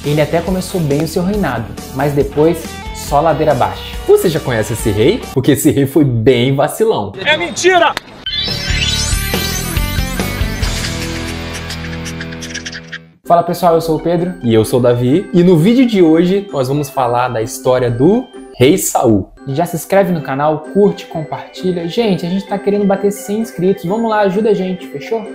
Ele até começou bem o seu reinado, mas depois só ladeira abaixo. Você já conhece esse rei? Porque esse rei foi bem vacilão. É mentira! Fala pessoal, eu sou o Pedro. E eu sou o Davi. E no vídeo de hoje nós vamos falar da história do rei Saul. Já se inscreve no canal, curte, compartilha. Gente, a gente tá querendo bater 100 inscritos. Vamos lá, ajuda a gente, fechou?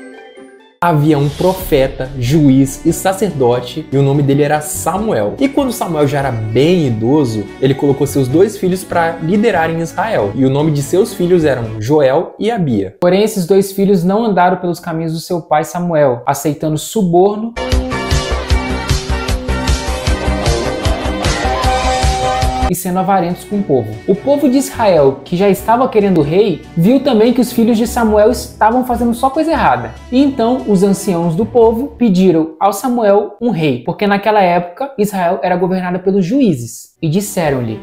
Havia um profeta, juiz e sacerdote, e o nome dele era Samuel. E quando Samuel já era bem idoso, ele colocou seus 2 filhos para liderarem Israel. E o nome de seus filhos eram Joel e Abia. Porém, esses 2 filhos não andaram pelos caminhos do seu pai Samuel, aceitando suborno e sendo avarentos com o povo. O povo de Israel, que já estava querendo o rei, viu também que os filhos de Samuel estavam fazendo só coisa errada. E então os anciãos do povo pediram ao Samuel um rei, porque naquela época Israel era governada pelos juízes. E disseram-lhe: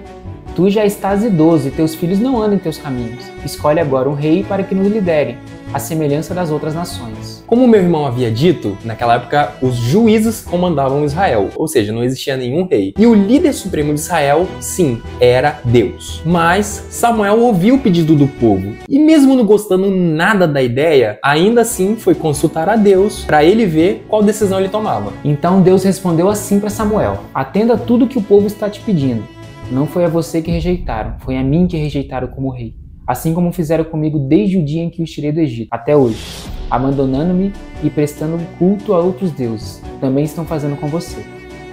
tu já estás idoso e teus filhos não andam em teus caminhos. Escolhe agora um rei para que nos lidere, à semelhança das outras nações. Como meu irmão havia dito, naquela época os juízes comandavam Israel, ou seja, não existia nenhum rei. E o líder supremo de Israel, sim, era Deus. Mas Samuel ouviu o pedido do povo e mesmo não gostando nada da ideia, ainda assim foi consultar a Deus para ele ver qual decisão ele tomava. Então Deus respondeu assim para Samuel: atenda tudo que o povo está te pedindo. Não foi a você que rejeitaram, foi a mim que rejeitaram como rei. Assim como fizeram comigo desde o dia em que os tirei do Egito, até hoje, abandonando-me e prestando culto a outros deuses. Também estão fazendo com você.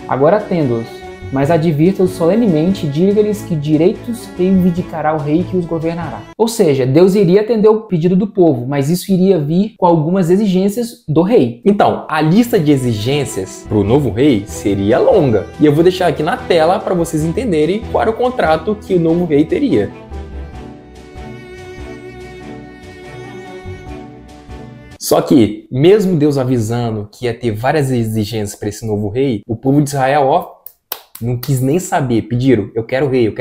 Agora atenda-os, mas advirta-os solenemente e diga-lhes que direitos reivindicará o rei que os governará. Ou seja, Deus iria atender o pedido do povo, mas isso iria vir com algumas exigências do rei. Então, a lista de exigências para o novo rei seria longa. E eu vou deixar aqui na tela para vocês entenderem qual era o contrato que o novo rei teria. Só que, mesmo Deus avisando que ia ter várias exigências para esse novo rei, o povo de Israel, não quis nem saber. Pediram: eu quero rei,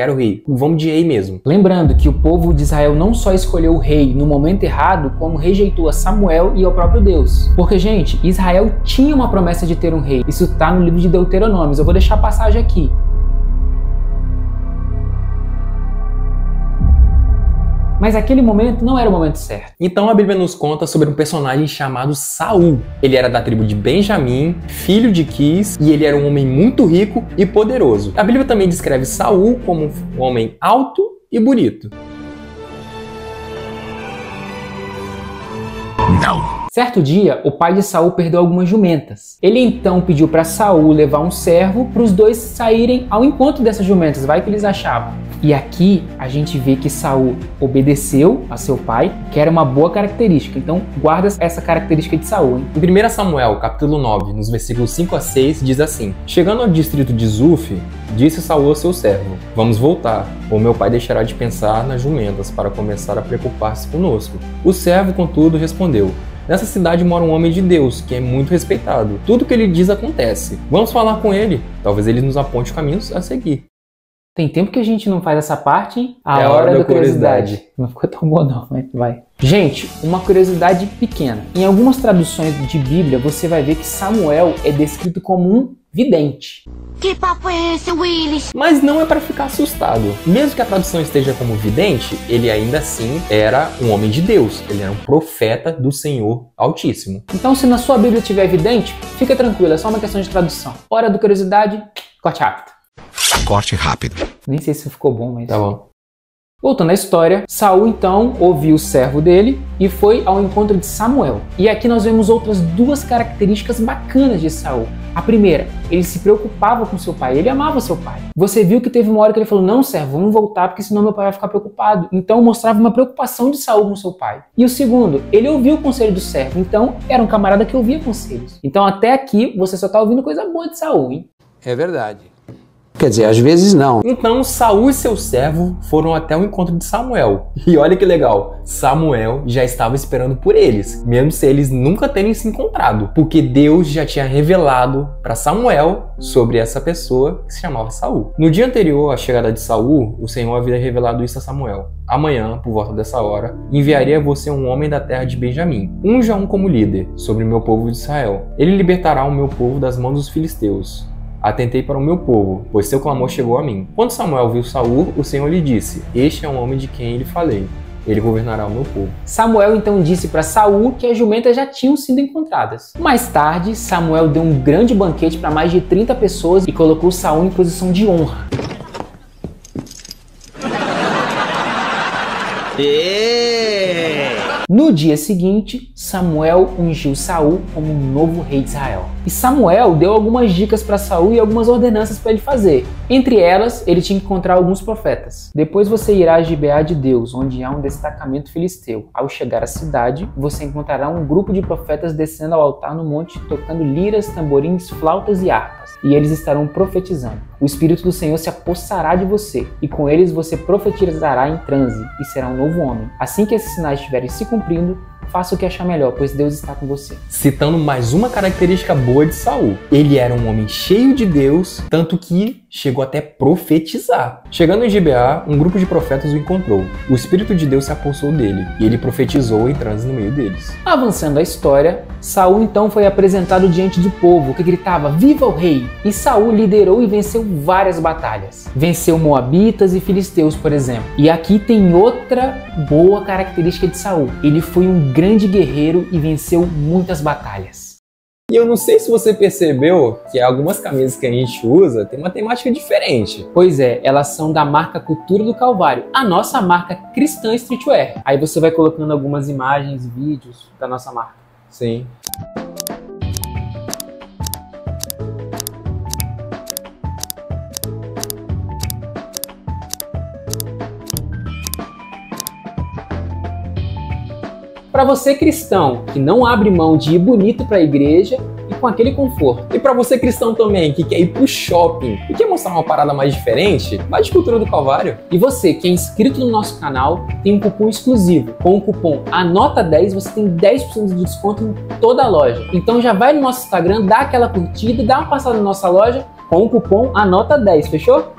vamos de rei mesmo. Lembrando que o povo de Israel não só escolheu o rei no momento errado, como rejeitou a Samuel e ao próprio Deus. Porque, gente, Israel tinha uma promessa de ter um rei. Isso está no livro de Deuteronômio. Eu vou deixar a passagem aqui. Mas aquele momento não era o momento certo. Então a Bíblia nos conta sobre um personagem chamado Saul. Ele era da tribo de Benjamim, filho de Quis, e ele era um homem muito rico e poderoso. A Bíblia também descreve Saul como um homem alto e bonito. Não. Certo dia, o pai de Saul perdeu algumas jumentas. Ele então pediu para Saul levar um servo para os dois saírem ao encontro dessas jumentas, vai que eles achavam. E aqui a gente vê que Saul obedeceu a seu pai, que era uma boa característica. Então guarda essa característica de Saul, hein? Em 1 Samuel, capítulo 9, nos versículos 5 a 6, diz assim: chegando ao distrito de Zuf, disse Saul ao seu servo: vamos voltar, ou meu pai deixará de pensar nas jumentas para começar a preocupar-se conosco. O servo, contudo, respondeu: nessa cidade mora um homem de Deus, que é muito respeitado. Tudo que ele diz acontece. Vamos falar com ele. Talvez ele nos aponte caminhos a seguir. Tem tempo que a gente não faz essa parte, hein? É a hora da curiosidade. Não ficou tão boa não, mas vai. Gente, uma curiosidade pequena. Em algumas traduções de Bíblia, você vai ver que Samuel é descrito como um vidente. Que papo é esse, Willis? Mas não é para ficar assustado. Mesmo que a tradução esteja como vidente, ele ainda assim era um homem de Deus. Ele era um profeta do Senhor Altíssimo. Então, se na sua Bíblia tiver vidente, fica tranquilo, é só uma questão de tradução. Hora da curiosidade, corte rápido. Corte rápido. Nem sei se ficou bom, mas... Tá bom. Voltando à história, Saul então ouviu o servo dele e foi ao encontro de Samuel. E aqui nós vemos outras 2 características bacanas de Saul. A primeira, ele se preocupava com seu pai, ele amava seu pai. Você viu que teve uma hora que ele falou: não, servo, vamos voltar porque senão meu pai vai ficar preocupado. Então mostrava uma preocupação de Saul com seu pai. E o segundo, ele ouviu o conselho do servo, então era um camarada que ouvia conselhos. Então até aqui você só está ouvindo coisa boa de Saul, hein? É verdade. Quer dizer, às vezes não. Então Saul e seu servo foram até o encontro de Samuel. E olha que legal, Samuel já estava esperando por eles, mesmo se eles nunca terem se encontrado, porque Deus já tinha revelado para Samuel sobre essa pessoa que se chamava Saul. No dia anterior à chegada de Saul, o Senhor havia revelado isso a Samuel. Amanhã, por volta dessa hora, enviarei a você um homem da terra de Benjamim, unja-um como líder sobre o meu povo de Israel. Ele libertará o meu povo das mãos dos filisteus. atentei para o meu povo, pois seu clamor chegou a mim. Quando Samuel viu Saul, o Senhor lhe disse: Este é o homem de quem lhe falei. Ele governará o meu povo. Samuel então disse para Saul que as jumentas já tinham sido encontradas. Mais tarde, Samuel deu um grande banquete para mais de 30 pessoas e colocou Saul em posição de honra. No dia seguinte, Samuel ungiu Saul como um novo rei de Israel. E Samuel deu algumas dicas para Saul e algumas ordenanças para ele fazer. Entre elas, ele tinha que encontrar alguns profetas. Depois você irá a Gibeá de Deus, onde há um destacamento filisteu. Ao chegar à cidade, você encontrará um grupo de profetas descendo ao altar no monte, tocando liras, tamborins, flautas e harpas. E eles estarão profetizando. O Espírito do Senhor se apossará de você, e com eles você profetizará em transe, e será um novo homem. Assim que esses sinais estiverem se cumprindo, faça o que achar melhor, pois Deus está com você. Citando mais uma característica boa de Saul. Ele era um homem cheio de Deus, tanto que chegou até profetizar. Chegando em Gibeá, um grupo de profetas o encontrou. O Espírito de Deus se apossou dele, e ele profetizou em transe no meio deles. Avançando a história, Saul então foi apresentado diante do povo, que gritava: Viva o rei! E Saul liderou e venceu várias batalhas. Venceu moabitas e filisteus, por exemplo. E aqui tem outra boa característica de Saul. Ele foi um grande guerreiro e venceu muitas batalhas. E eu não sei se você percebeu que algumas camisas que a gente usa tem uma temática diferente. Pois é, elas são da marca Cultura do Calvário, a nossa marca cristã streetwear. Aí você vai colocando algumas imagens, vídeos da nossa marca. Sim. Para você cristão que não abre mão de ir bonito para a igreja e com aquele conforto. E para você cristão também que quer ir pro shopping e quer mostrar uma parada mais diferente, vai de Cultura do Calvário. E você que é inscrito no nosso canal tem um cupom exclusivo. Com o cupom ANOTA10 você tem 10% de desconto em toda a loja. Então já vai no nosso Instagram, dá aquela curtida e dá uma passada na nossa loja com o cupom ANOTA10, fechou?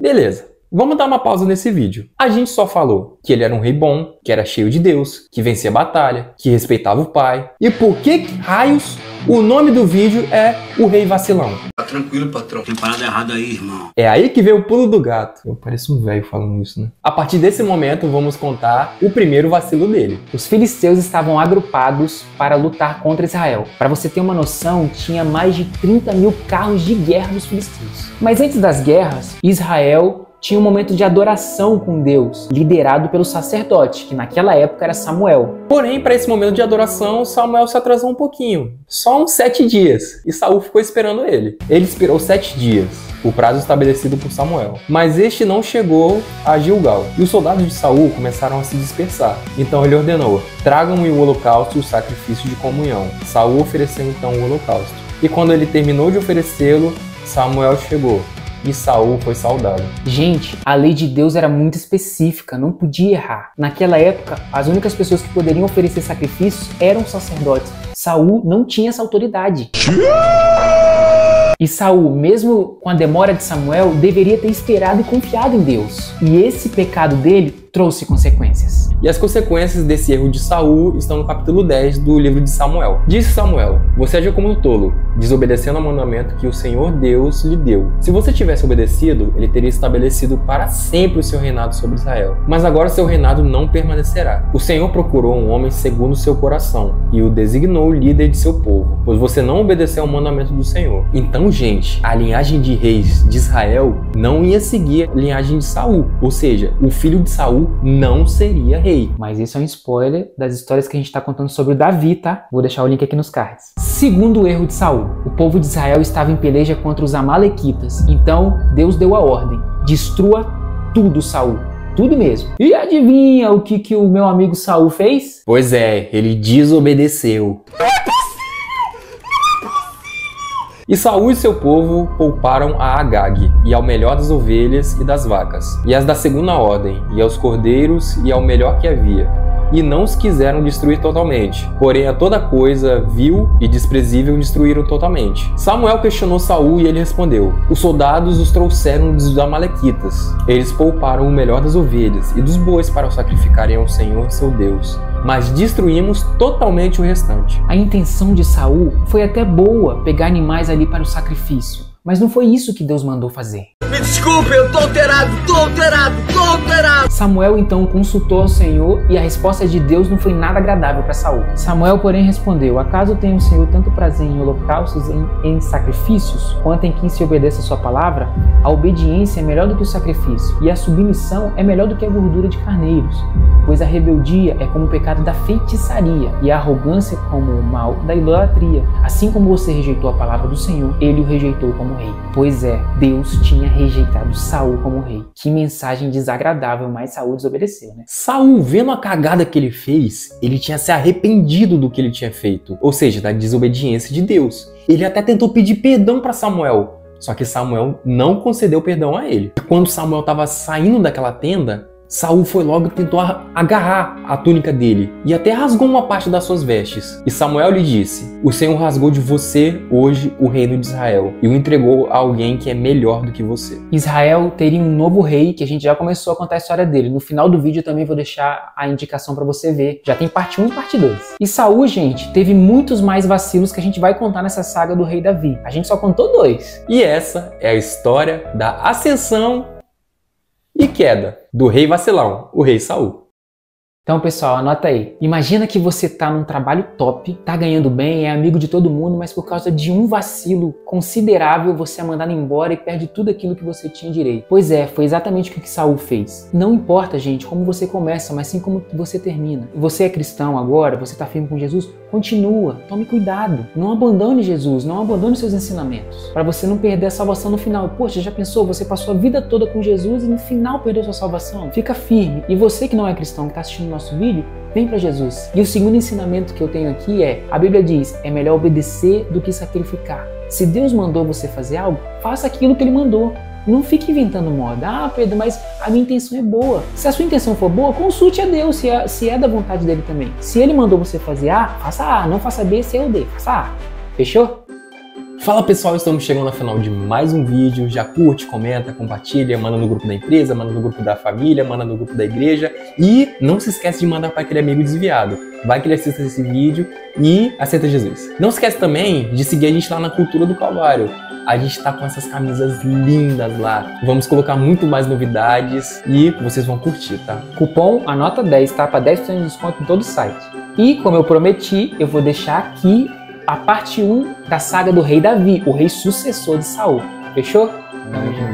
Beleza. Vamos dar uma pausa nesse vídeo. A gente só falou que ele era um rei bom, que era cheio de Deus, que vencia a batalha, que respeitava o pai. E por que raios o nome do vídeo é O Rei Vacilão? Tá tranquilo, patrão. Tem parada errada aí, irmão. É aí que veio o pulo do gato. Eu pareço um velho falando isso, né? A partir desse momento, vamos contar o primeiro vacilo dele. Os filisteus estavam agrupados para lutar contra Israel. Para você ter uma noção, tinha mais de 30 mil carros de guerra dos filisteus. Mas antes das guerras, Israel tinha um momento de adoração com Deus, liderado pelo sacerdote, que naquela época era Samuel. Porém, para esse momento de adoração, Samuel se atrasou um pouquinho. Só uns 7 dias. E Saul ficou esperando ele. Ele esperou 7 dias, o prazo estabelecido por Samuel. Mas este não chegou a Gilgal. E os soldados de Saul começaram a se dispersar. Então ele ordenou: tragam-me o holocausto e o sacrifício de comunhão. Saul ofereceu então o holocausto. E quando ele terminou de oferecê-lo, Samuel chegou. E Saul foi saudado. Gente, a lei de Deus era muito específica, não podia errar. Naquela época, as únicas pessoas que poderiam oferecer sacrifícios eram os sacerdotes. Saul não tinha essa autoridade. E Saul, mesmo com a demora de Samuel, deveria ter esperado e confiado em Deus. E esse pecado dele trouxe consequências. E as consequências desse erro de Saul estão no capítulo 10 do livro de Samuel. Disse Samuel: você agiu como um tolo, desobedecendo ao mandamento que o Senhor Deus lhe deu. Se você tivesse obedecido, ele teria estabelecido para sempre o seu reinado sobre Israel. Mas agora seu reinado não permanecerá. O Senhor procurou um homem segundo o seu coração e o designou líder de seu povo, pois você não obedeceu ao mandamento do Senhor. Então, gente, a linhagem de reis de Israel não ia seguir a linhagem de Saul, ou seja, o filho de Saul não seria rei. Mas isso é um spoiler das histórias que a gente está contando sobre o Davi, tá? Vou deixar o link aqui nos cards. Segundo erro de Saul, o povo de Israel estava em peleja contra os amalequitas. Então, Deus deu a ordem: destrua tudo, Saul. Tudo mesmo. E adivinha o que o meu amigo Saul fez? Pois é, ele desobedeceu. E Saul e seu povo pouparam a Agag, e ao melhor das ovelhas e das vacas, e as da segunda ordem, e aos cordeiros, e ao melhor que havia. e não os quiseram destruir totalmente. Porém, a toda coisa vil e desprezível destruíram totalmente. Samuel questionou Saul e ele respondeu: os soldados os trouxeram dos amalequitas. Eles pouparam o melhor das ovelhas e dos bois para o sacrificarem ao Senhor seu Deus, mas destruímos totalmente o restante. A intenção de Saul foi até boa, pegar animais ali para o sacrifício, mas não foi isso que Deus mandou fazer. Me desculpe, eu tô alterado. Samuel então consultou ao Senhor e a resposta de Deus não foi nada agradável para Saul. Samuel, porém, respondeu: acaso tem o Senhor tanto prazer em holocaustos, em sacrifícios, quanto em quem se obedeça a sua palavra? A obediência é melhor do que o sacrifício, e a submissão é melhor do que a gordura de carneiros. Pois a rebeldia é como o pecado da feitiçaria, e a arrogância como o mal da idolatria. Assim como você rejeitou a palavra do Senhor, ele o rejeitou como rei. Pois é, Deus tinha rejeitado Saul como rei. Que mensagem desagradável, mas Saul desobedeceu, né? Saul, vendo a cagada que ele fez, ele tinha se arrependido do que ele tinha feito, ou seja, da desobediência de Deus. Ele até tentou pedir perdão para Samuel, só que Samuel não concedeu perdão a ele. E quando Samuel estava saindo daquela tenda, Saul foi logo e tentou agarrar a túnica dele e até rasgou uma parte das suas vestes. E Samuel lhe disse: o Senhor rasgou de você hoje o reino de Israel e o entregou a alguém que é melhor do que você. Israel teria um novo rei, que a gente já começou a contar a história dele. No final do vídeo eu também vou deixar a indicação para você ver. Já tem parte 1 e parte 2. E Saul, gente, teve muitos mais vacilos que a gente vai contar nessa saga do rei Davi. A gente só contou 2. E essa é a história da ascensão e queda do rei vacilão, o rei Saul. Então, pessoal, anota aí. Imagina que você tá num trabalho top, tá ganhando bem, é amigo de todo mundo, mas por causa de um vacilo considerável, você é mandado embora e perde tudo aquilo que você tinha direito. Pois é, foi exatamente o que Saul fez. Não importa, gente, como você começa, mas sim como você termina. Você é cristão agora, você tá firme com Jesus, continua, tome cuidado. Não abandone Jesus, não abandone seus ensinamentos, para você não perder a salvação no final. Poxa, já pensou? Você passou a vida toda com Jesus e no final perdeu sua salvação? Fica firme. E você que não é cristão, que tá assistindo nosso vídeo, vem para Jesus. E o segundo ensinamento que eu tenho aqui é: a Bíblia diz, é melhor obedecer do que sacrificar. Se Deus mandou você fazer algo, faça aquilo que Ele mandou. Não fique inventando moda. Ah, Pedro, mas a minha intenção é boa. Se a sua intenção for boa, consulte a Deus, se é da vontade dele também. Se Ele mandou você fazer A, faça A. Não faça B, C ou D. Faça A. Fechou? Fala pessoal, estamos chegando ao final de mais um vídeo. Já curte, comenta, compartilha, manda no grupo da empresa, manda no grupo da família, manda no grupo da igreja. E não se esquece de mandar para aquele amigo desviado. Vai que ele assista esse vídeo e aceita Jesus. Não esquece também de seguir a gente lá na Cultura do Calvário. A gente tá com essas camisas lindas lá. Vamos colocar muito mais novidades e vocês vão curtir, tá? Cupom anota 10, tá? Para 10% de desconto em todo o site. E como eu prometi, eu vou deixar aqui a parte 1 da saga do rei Davi, o rei sucessor de Saul. Fechou? Tamo junto.